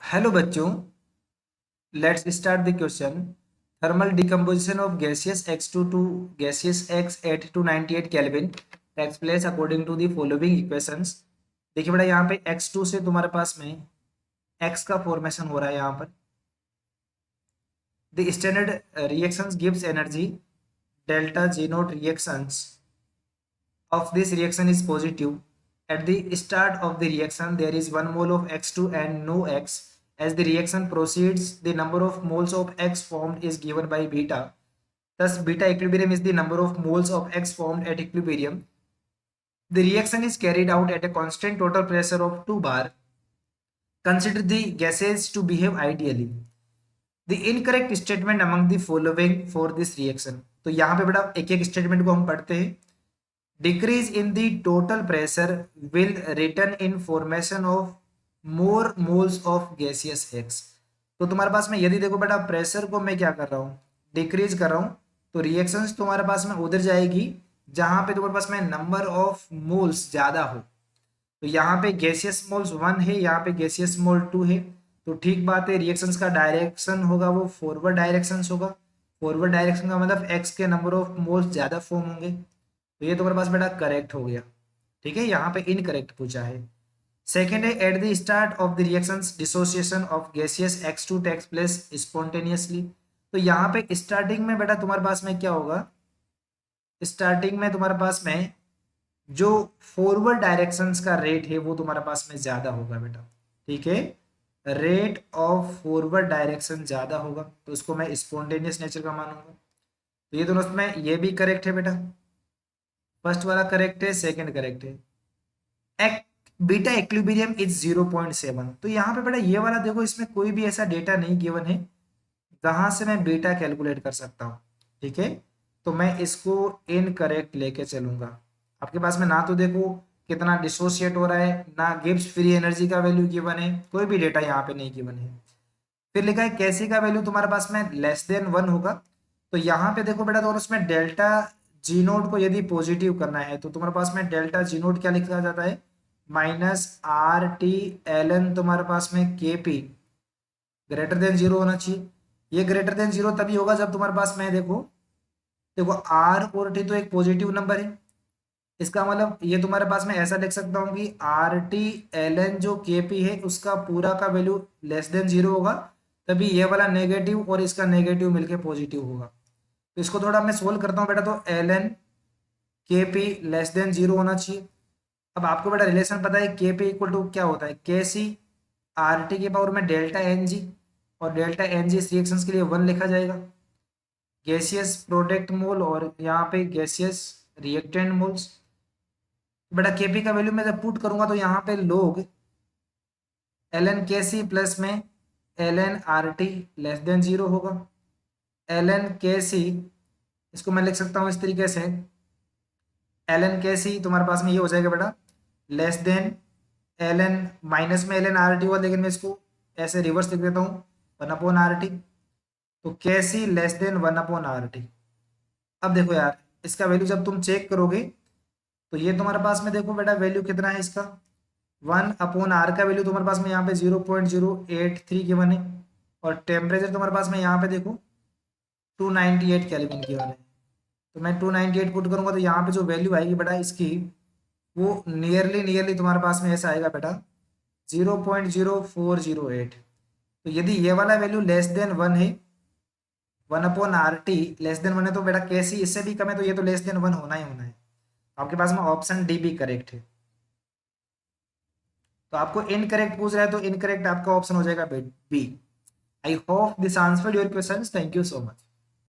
Hello बच्चों, let's start the question. Thermal decomposition of gaseous X2 to gaseous X at 298 kelvin takes place according to the following equations. देखिए बेटा, यहाँ पे X2 से तुम्हारे पास में X का फॉर्मेशन हो रहा है। यहाँ पर the standard reactions gives energy delta G note reactions of this reaction is positive. At the start of the reaction, there is 1 mole of X2 and no X. As the reaction proceeds, the number of moles of X formed is given by beta. Thus, beta equilibrium is the number of moles of X formed at equilibrium. The reaction is carried out at a constant total pressure of 2 bar. Consider the gases to behave ideally. The incorrect statement among the following for this reaction. तो यहाँ पे बेटा एक एक statement को हम पढ़ते हैं। Decrease in the total pressure will return in formation of more moles of gaseous X। तो तुम्हारे पास में यदि देखो बेटा, प्रेशर को मैं क्या कर रहा हूँ, डिक्रीज कर रहा हूँ, तो रिएक्शंस तुम्हारे पास में उधर जाएगी जहां पे तुम्हारे पास में नंबर ऑफ मोल्स ज्यादा हो। तो यहाँ पे गैसियस मोल्स 1 है, यहाँ पे गैसियस मोल 2 है। तो ठीक बात है, रिएक्शंस का डायरेक्शन होगा वो फॉरवर्ड डायरेक्शन होगा। फॉरवर्ड डायरेक्शन का मतलब एक्स के नंबर ऑफ मोल्स ज्यादा फॉर्म होंगे। तो ये तुम्हारे पास बेटा करेक्ट हो गया। ठीक है, यहाँ पे इनकरेक्ट पूछा है। सेकेंड है, at the start of the reactions dissociation of gaseous X2 takes place spontaneously. तो यहाँ पे स्टार्टिंग में बेटा तुम्हारे पास में क्या होगा, स्टार्टिंग में तुम्हारे पास में जो फॉरवर्ड डायरेक्शंस का रेट है वो तुम्हारे पास में ज्यादा होगा बेटा। ठीक है, रेट ऑफ फॉरवर्ड डायरेक्शन ज्यादा होगा, तो इसको मैं स्पॉन्टेनियस नेचर का मानूंगा। तो ये दोनों में ये भी करेक्ट है बेटा। फर्स्ट वाला करेक्ट है, सेकंड करेक्ट है। एक बीटा इक्विलिब्रियम इज 0.7। तो यहाँ पे बेटा ये वाला देखो, इसमें कोई भी ऐसा डेटा नहीं गिवन है जहां से मैं बीटा कैलकुलेट कर सकता हूँ। ठीक है, तो मैं इसको इनकरेक्ट लेके चलूंगा। आपके पास में ना तो देखो कितना डिसोसिएट हो रहा है, ना गिब्स फ्री एनर्जी का वैल्यू गिवन है, कोई भी डेटा यहाँ पे नहीं गिवन है। फिर लिखा है कैसी का वैल्यू तुम्हारे पास में लेस देन 1 होगा। तो यहाँ पे देखो बेटा, तो उसमें डेल्टा जी नोट को यदि पॉजिटिव करना है तो तुम्हारे पास में डेल्टा जी नोट क्या लिखा जाता है, -RT ln तुम्हारे पास में KP ग्रेटर देन जीरो होना चाहिए। ये ग्रेटर देन जीरो तभी होगा जब तुम्हारे पास में देखो देखो R और T तो एक पॉजिटिव नंबर है। इसका मतलब ये तुम्हारे पास में ऐसा लिख सकता हूँ कि RT ln जो KP है उसका पूरा का वैल्यू लेस देन जीरो होगा, तभी ये वाला नेगेटिव और इसका नेगेटिव मिलके पॉजिटिव होगा। तो इसको थोड़ा मैं सोल्व करता हूँ बेटा, तो ln KP less than zero होना चाहिए। अब आपको बेटा रिलेशन पता है, KP इक्वल टू क्या होता है, KC RT के पावर में डेल्टा NG, और डेल्टा NG इस रिएक्शंस के लिए 1 लिखा जाएगा। गैसियस प्रोडक्ट मोल और यहाँ पे गैसियस रिएक्टेंट मोल्स। बेटा KP का वैल्यू मैं जब पुट करूंगा तो यहाँ पे लोग ln KC प्लस में ln RT less than zero होगा। ln KC इसको मैं लिख सकता हूँ इस तरीके से, ln KC तुम्हारे पास में ये हो जाएगा बेटा लेस देन ln माइनस में ln RT हुआ, लेकिन मैं इसको ऐसे रिवर्स लिख देता हूँ 1/RT। तो KC लेस देन 1/RT। अब देखो यार, इसका वैल्यू जब तुम चेक करोगे तो ये तुम्हारे पास में देखो बेटा वैल्यू कितना है इसका, 1/R का वैल्यू तुम्हारे पास में यहाँ पे 0.083 गिवन है, और टेम्परेचर तुम्हारे पास में यहाँ पे देखो 298 केल्विन गिवन है। तो मैं 298 पुट करूंगा तो यहाँ पे जो वैल्यू आएगी बेटा इसकी, वो नियरली नियरली तुम्हारे पास में ऐसा आएगा बेटा 0.0408। तो यदि ये वाला वैल्यू लेस देन 1 है, 1/RT लेस देन 1 है, तो बेटा कैसी इससे भी कम है, तो ये तो लेस देन 1 होना ही होना है। आपके पास में ऑप्शन डी भी करेक्ट है। तो आपको इनकरेक्ट पूछ रहा है तो इनकरेक्ट आपका ऑप्शन हो जाएगा B. I hope this answered your questions. Thank you so much.